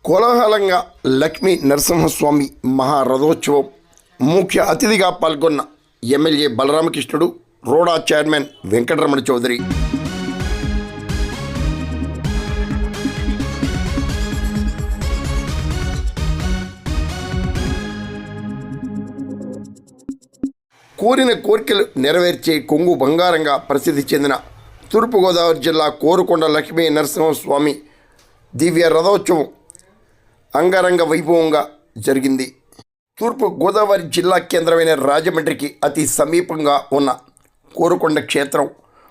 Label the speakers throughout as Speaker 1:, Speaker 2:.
Speaker 1: కోలాహలంగా లక్ష్మీ నరసింహస్వామి మహారథోత్సవం ముఖ్య అతిథిగా పాల్గొన్న ఎమ్మెల్యే బలరామకృష్ణుడు, రోడా చైర్మన్ వెంకటరమణ చౌదరి. కోరిన కోరికలు నెరవేర్చే కొంగు బంగారంగా ప్రసిద్ధి చెందిన తూర్పుగోదావరి జిల్లా కోరుకొండ లక్ష్మీ నరసింహస్వామి దివ్య రథోత్సవం అంగరంగ వైభవంగా జరిగింది. తూర్పు గోదావరి జిల్లా కేంద్రమైన రాజమండ్రికి అతి సమీపంగా ఉన్న కోరుకొండ క్షేత్రం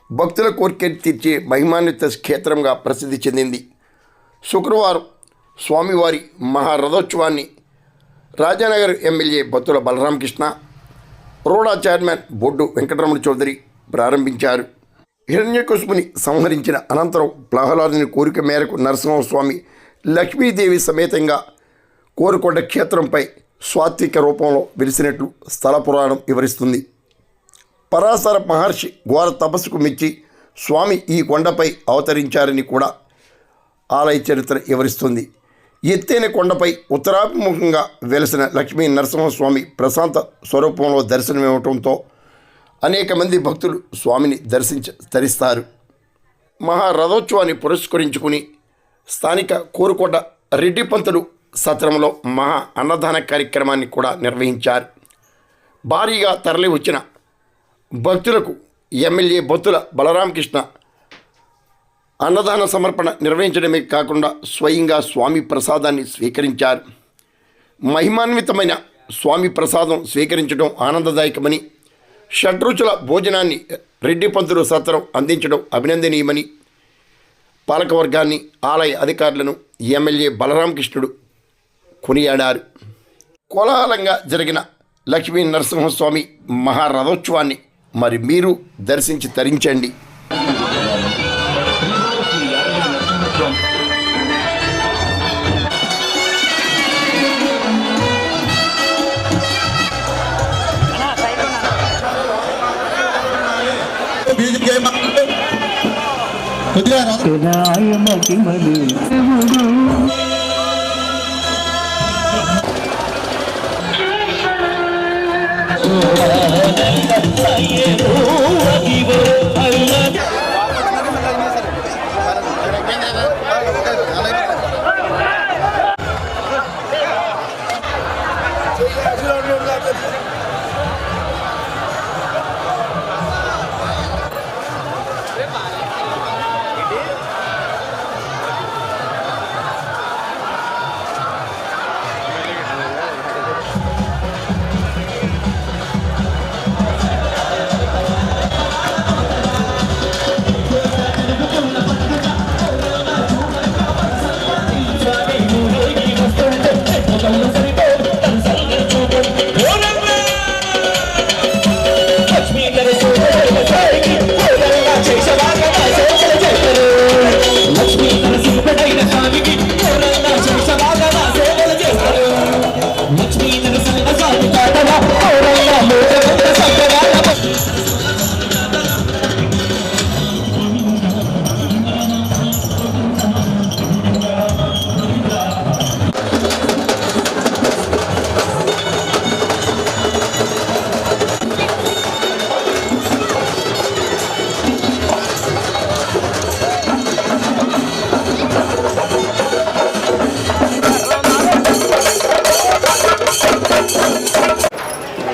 Speaker 1: భక్తుల కోరికలు తీర్చే మహిమాన్విత క్షేత్రంగా ప్రసిద్ధి చెందింది. శుక్రవారం స్వామివారి మహారథోత్సవాన్ని రాజానగర్ ఎమ్మెల్యే బత్తుల బలరామకృష్ణ, రోడా చైర్మన్ బొడ్డు వెంకటరమణ చౌదరి ప్రారంభించారు. హిరణ్యకశిపుని సంహరించిన అనంతరం ప్రహ్లాదుని కోరిక మేరకు నరసింహస్వామి లక్ష్మీదేవి సమేతంగా కోరుకొండ క్షేత్రంపై సాత్విక రూపంలో వెలిసినట్లు స్థల పురాణం వివరిస్తుంది. పరాశర మహర్షి ఘోర తపస్సుకు మెచ్చి స్వామి ఈ కొండపై అవతరించారని కూడా ఆలయ చరిత్ర వివరిస్తుంది. ఎత్తైన కొండపై ఉత్తరాభిముఖంగా వెలిసిన లక్ష్మీ నరసింహస్వామి ప్రశాంత స్వరూపంలో దర్శనమివ్వటంతో అనేక మంది భక్తులు స్వామిని తరిస్తారు. మహారథోత్సవాన్ని పురస్కరించుకుని స్థానిక కోరుకొండ రెడ్డిపంతులు సత్రంలో మహా అన్నదాన కార్యక్రమాన్ని కూడా నిర్వహించారు. భారీగా తరలి వచ్చిన భక్తులకు ఎమ్మెల్యే బత్తుల బలరామకృష్ణ అన్నదాన సమర్పణ నిర్వహించడమే కాకుండా స్వయంగా స్వామి ప్రసాదాన్ని స్వీకరించారు. మహిమాన్వితమైన స్వామి ప్రసాదం స్వీకరించడం ఆనందదాయకమని, షడ్రుచుల భోజనాన్ని రెడ్డిపంతులు సత్రం అందించడం అభినందనీయమని పాలకవర్గాన్ని, ఆలయ అధికారులను ఎమ్మెల్యే బలరామకృష్ణుడు కొనియాడారు. కోలాహలంగా జరిగిన లక్ష్మీ నరసింహస్వామి మహారథోత్సవాన్ని మరి మీరు దర్శించి తరించండి.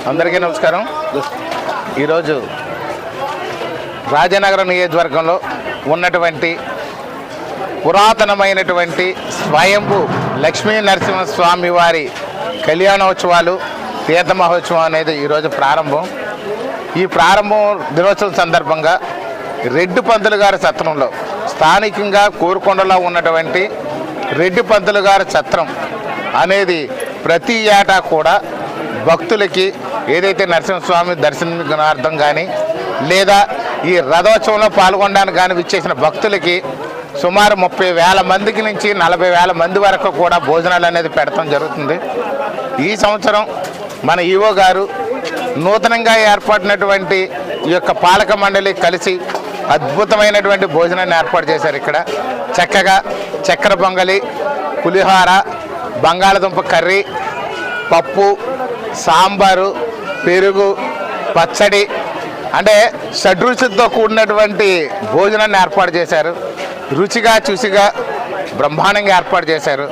Speaker 2: అందరికీ నమస్కారం. ఈరోజు రాజనగరం నియోజకవర్గంలో ఉన్నటువంటి పురాతనమైనటువంటి స్వయంభూ లక్ష్మీ నరసింహస్వామి వారి కళ్యాణోత్సవాలు, తీర్థ మహోత్సవం అనేది ఈరోజు ప్రారంభం. ఈ ప్రారంభం దినోత్సవం సందర్భంగా రెడ్డిపంతులు గారి సత్రంలో, స్థానికంగా కోరుకొండలో ఉన్నటువంటి రెడ్డిపంతులు గారి సత్రం అనేది ప్రతి ఏటా కూడా భక్తులకి ఏదైతే నరసింహస్వామి దర్శనార్థం కానీ లేదా ఈ రథోత్సవంలో పాల్గొనడానికి కానీ విచ్చేసిన భక్తులకి సుమారు 30,000 మందికి నుంచి 40,000 మంది వరకు కూడా భోజనాలు అనేది పెడతాం జరుగుతుంది. ఈ సంవత్సరం మన ఈవో గారు నూతనంగా ఏర్పడినటువంటి ఈ యొక్క పాలక మండలి కలిసి అద్భుతమైనటువంటి భోజనాన్ని ఏర్పాటు చేశారు. ఇక్కడ చక్కగా చక్కెర పొంగలి, పులిహోర, బంగాళదుంప కర్రీ, పప్పు, సాంబారు, పెరుగు, పచ్చడి అంటే షడ్రుచులతో కూడినటువంటి భోజనాన్ని ఏర్పాటు చేశారు. రుచిగా చూసిగా బ్రహ్మాండంగా ఏర్పాటు చేశారు.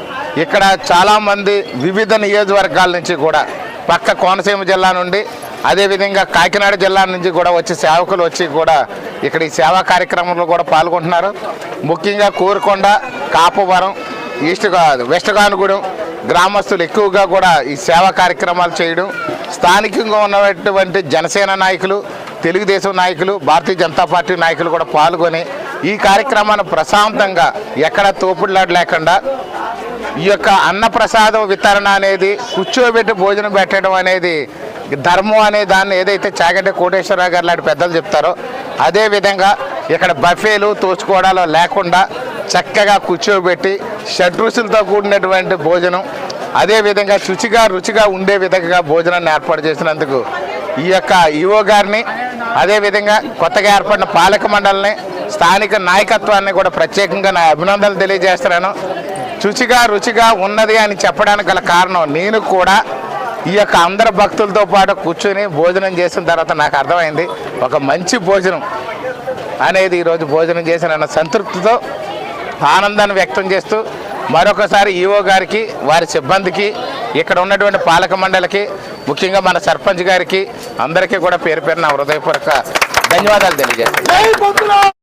Speaker 2: ఇక్కడ చాలామంది వివిధ నియోజకవర్గాల నుంచి కూడా పక్క కోనసీమ జిల్లా నుండి అదేవిధంగా కాకినాడ జిల్లా నుంచి కూడా వచ్చి సేవకులు వచ్చి కూడా ఇక్కడ ఈ సేవా కార్యక్రమంలో కూడా పాల్గొంటున్నారు. ముఖ్యంగా కోరుకొండ, కాపవరం, వెస్ట్ గానుగూడెం గ్రామస్తులు ఎక్కువగా కూడా ఈ సేవా కార్యక్రమాలు చేయడం, స్థానికంగా ఉన్నటువంటి జనసేన నాయకులు, తెలుగుదేశం నాయకులు, భారతీయ జనతా పార్టీ నాయకులు కూడా పాల్గొని ఈ కార్యక్రమాన్ని ప్రశాంతంగా ఎక్కడ తోపుడులాట లేకుండా ఈ యొక్క అన్నప్రసాదం వితరణ అనేది కూర్చోబెట్టి భోజనం పెట్టడం అనేది ధర్మం అనే దాన్ని ఏదైతే చాగంటి కోటేశ్వరరావు గారు లాంటి పెద్దలు చెప్తారో అదేవిధంగా ఇక్కడ బఫేలు తోచుకోవడాలు లేకుండా చక్కగా కూర్చోబెట్టి షడ్రుచులతో కూడినటువంటి భోజనం అదేవిధంగా రుచిగా ఉండే విధంగా భోజనాన్ని ఏర్పాటు చేసినందుకు ఈ యొక్క ఈవో గారిని అదేవిధంగా కొత్తగా ఏర్పడిన పాలక మండలిని స్థానిక నాయకత్వాన్ని కూడా ప్రత్యేకంగా నా అభినందనలు తెలియజేస్తున్నాను. రుచిగా ఉన్నది అని చెప్పడానికి గల కారణం నేను కూడా ఈ యొక్క అందరు భక్తులతో పాటు కూర్చొని భోజనం చేసిన తర్వాత నాకు అర్థమైంది ఒక మంచి భోజనం అనేది ఈరోజు భోజనం చేసిన సంతృప్తితో ఆనందాన్ని వ్యక్తం చేస్తూ మరొకసారి ఈవో గారికి, వారి సిబ్బందికి, ఇక్కడ ఉన్నటువంటి పాలక మండలికి, ముఖ్యంగా మన సర్పంచ్ గారికి అందరికీ కూడా పేరు పేరున హృదయపూర్వక ధన్యవాదాలు తెలియజేస్తాను.